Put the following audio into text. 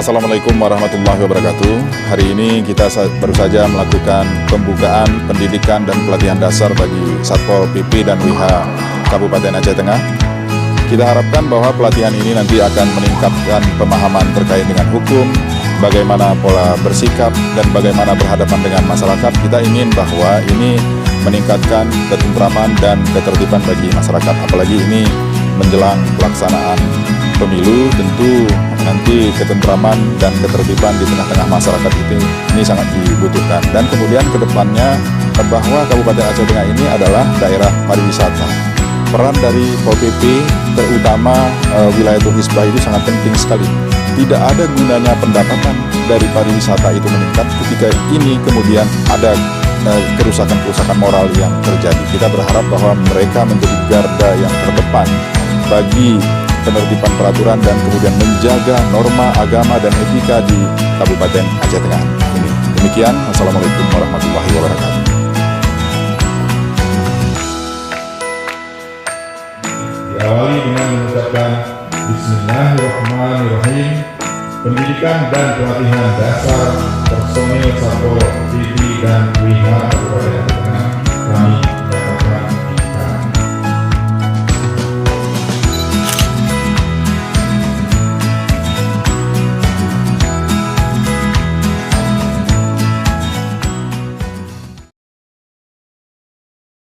Assalamualaikum warahmatullahi wabarakatuh. Hari ini kita baru saja melakukan pembukaan pendidikan dan pelatihan dasar bagi Satpol PP dan WIH Kabupaten Aceh Tengah. Kita harapkan bahwa pelatihan ini nanti akan meningkatkan pemahaman terkait dengan hukum, bagaimana pola bersikap, dan bagaimana berhadapan dengan masyarakat. Kita ingin bahwa ini meningkatkan ketentraman dan ketertiban bagi masyarakat, apalagi ini menjelang pelaksanaan pemilu. Tentu nanti ketentraman dan ketertiban di tengah-tengah masyarakat ini sangat dibutuhkan. Dan kemudian ke depannya bahwa Kabupaten Aceh Tengah ini adalah daerah pariwisata. Peran dari Pol PP terutama wilayah Hisbah itu sangat penting sekali. Tidak ada gunanya pendapatan dari pariwisata itu meningkat ketika ini kemudian ada kerusakan-kerusakan moral yang terjadi. Kita berharap bahwa mereka menjadi garda yang terdepan bagi penertiban peraturan dan kemudian menjaga norma agama dan etika di Kabupaten Aceh Tengah ini. Demikian, Assalamualaikum warahmatullahi wabarakatuh. Diawali dengan mengucapkan Bismillahirrahmanirrahim. Pendidikan dan pelatihan dasar personil Satpol PP dan WIH Kabupaten Aceh Tengah kami